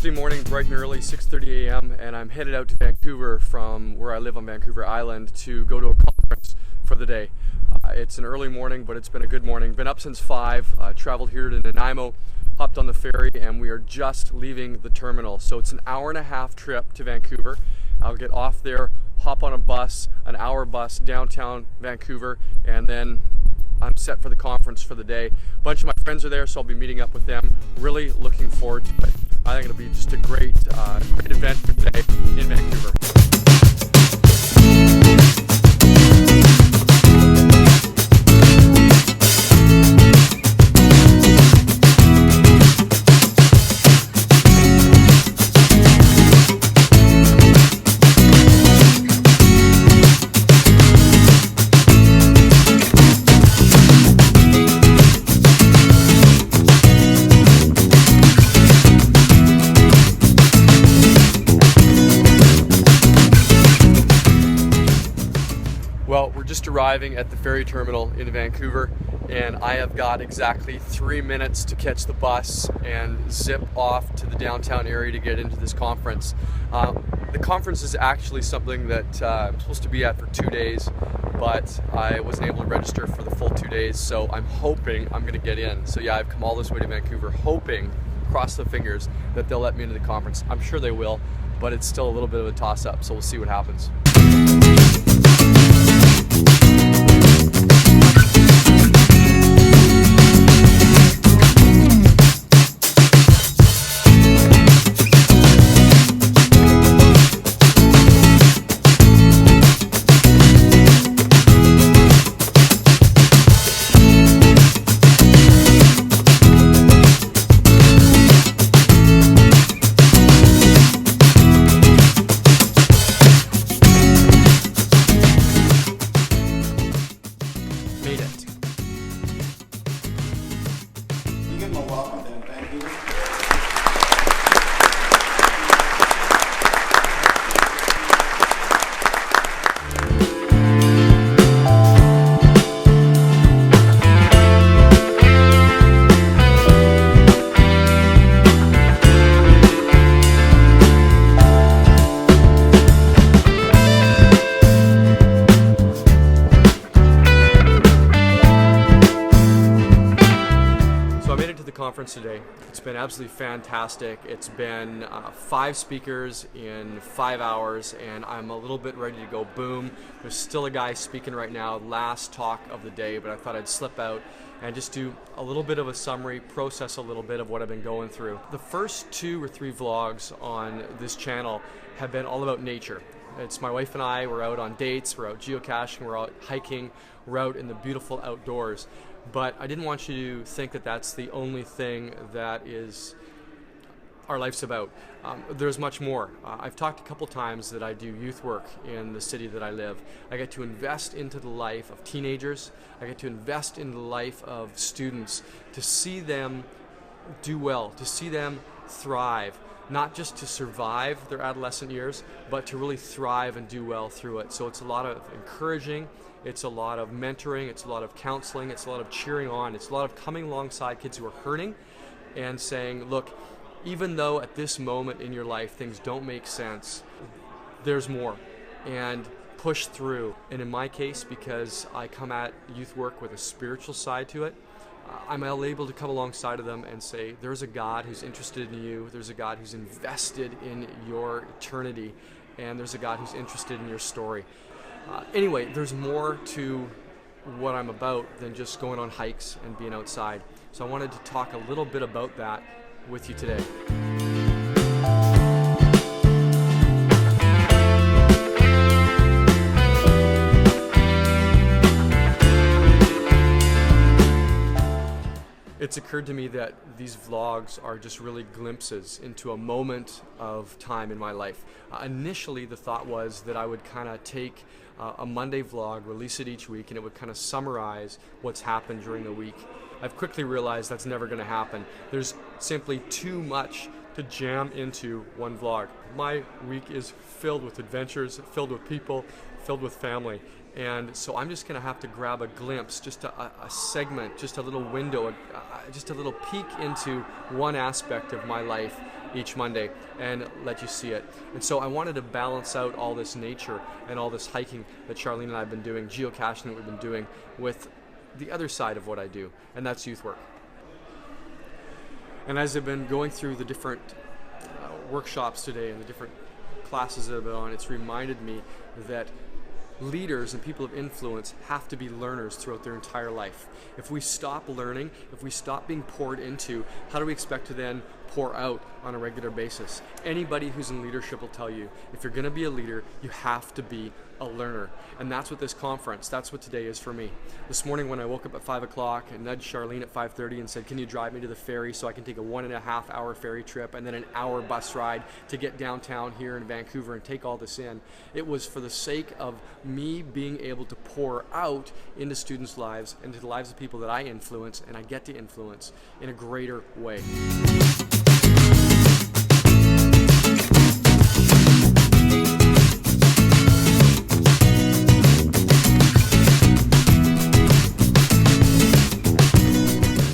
Thursday morning, bright and early, 6:30 a.m., and I'm headed out to Vancouver from where I live on Vancouver Island to go to a conference for the day. It's an early morning, but it's been a good morning. Been up since 5, traveled here to Nanaimo, hopped on the ferry, and we are just leaving the terminal. So it's an hour-and-a-half trip to Vancouver. I'll get off there, hop on a bus, an hour bus downtown Vancouver, and then I'm set for the conference for the day. A bunch of my friends are there, so I'll be meeting up with them. Really looking forward to it. I think it'll be just a great adventure today in Vancouver. Well, we're just arriving at the ferry terminal in Vancouver, and I have got exactly 3 minutes to catch the bus and zip off to the downtown area to get into this conference. The conference is actually something that I'm supposed to be at for 2 days, but I wasn't able to register for the full 2 days, so I'm hoping I'm going to get in. So yeah, I've come all this way to Vancouver hoping, cross the fingers, that they'll let me into the conference. I'm sure they will, but it's still a little bit of a toss-up, so we'll see what happens. Made it. You give them a welcome then, Vancouver. Conference today. It's been absolutely fantastic. It's been 5 speakers in 5 hours, and I'm a little bit ready to go boom. There's still a guy speaking right now, last talk of the day, but I thought I'd slip out and just do a little bit of a summary, process a little bit of what I've been going through. The first 2 or 3 vlogs on this channel have been all about nature. It's my wife and I, we're out on dates, we're out geocaching, we're out hiking, we're out in the beautiful outdoors. But I didn't want you to think that that's the only thing that is our life's about. There's much more. I've talked a couple times that I do youth work in the city that I live. I get to invest into the life of teenagers. I get to invest in the life of students to see them do well, to see them thrive. Not just to survive their adolescent years, but to really thrive and do well through it. So it's a lot of encouraging, it's a lot of mentoring, it's a lot of counseling, it's a lot of cheering on, it's a lot of coming alongside kids who are hurting and saying, look, even though at this moment in your life things don't make sense, there's more, and push through. And in my case, because I come at youth work with a spiritual side to it, I'm able to come alongside of them and say, there's a God who's interested in you, there's a God who's invested in your eternity, and there's a God who's interested in your story. Anyway, there's more to what I'm about than just going on hikes and being outside. So I wanted to talk a little bit about that with you today. It's occurred to me that these vlogs are just really glimpses into a moment of time in my life. Initially, the thought was that I would kind of take a Monday vlog, release it each week, and it would kind of summarize what's happened during the week. I've quickly realized that's never going to happen. There's simply too much to jam into one vlog. My week is filled with adventures, filled with people, filled with family. And so I'm just going to have to grab a glimpse, just a segment, just a little window, just a little peek into one aspect of my life each Monday and let you see it. And so I wanted to balance out all this nature and all this hiking that Charlene and I have been doing, geocaching that we've been doing, with the other side of what I do, and that's youth work. And as I've been going through the different workshops today and the different classes that I've been on, it's reminded me that leaders and people of influence have to be learners throughout their entire life. If we stop learning, if we stop being poured into, how do we expect to then pour out on a regular basis? Anybody who's in leadership will tell you, if you're going to be a leader, you have to be a learner. And that's what this conference, that's what today is for me. This morning when I woke up at 5 o'clock and nudged Charlene at 5:30 and said, can you drive me to the ferry so I can take a 1.5 hour ferry trip and then an hour bus ride to get downtown here in Vancouver and take all this in, it was for the sake of me being able to pour out into students' lives and to the lives of people that I influence and I get to influence in a greater way.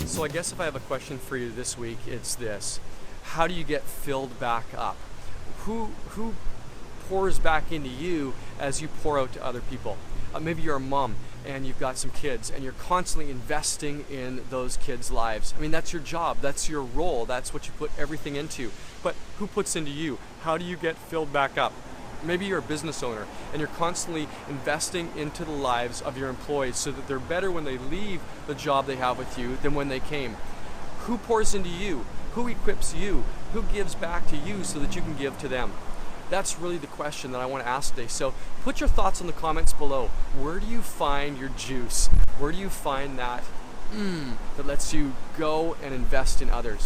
So I guess if I have a question for you this week, it's this: how do you get filled back up? Who pours back into you as you pour out to other people? Maybe you're a mom and you've got some kids and you're constantly investing in those kids' lives. I mean, that's your job, that's your role, that's what you put everything into. But who puts into you? How do you get filled back up? Maybe you're a business owner and you're constantly investing into the lives of your employees so that they're better when they leave the job they have with you than when they came. Who pours into you? Who equips you? Who gives back to you so that you can give to them? That's really the question that I want to ask today. So put your thoughts in the comments below. Where do you find your juice? Where do you find that that lets you go and invest in others?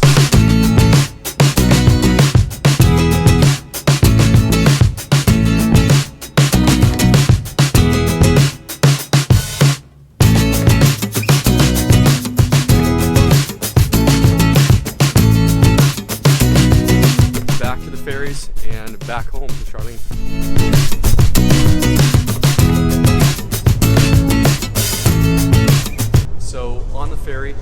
Ferries and back home to Charlene. So on the ferry,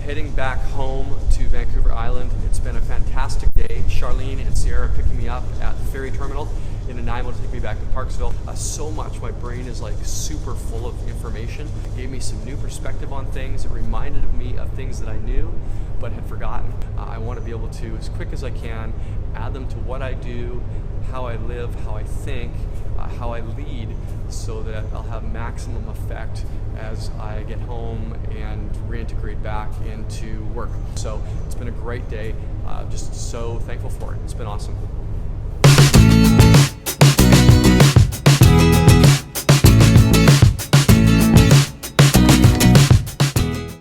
heading back home to Vancouver Island. It's been a fantastic day. Charlene and Sierra picking me up at the ferry terminal in Nanaimo to take me back to Parksville. So much, my brain is like super full of information. It gave me some new perspective on things. It reminded me of things that I knew but had forgotten. I want to be able to, as quick as I can, add them to what I do, how I live, how I think, how I lead, so that I'll have maximum effect as I get home and reintegrate back into work. So it's been a great day. Just so thankful for it. It's been awesome.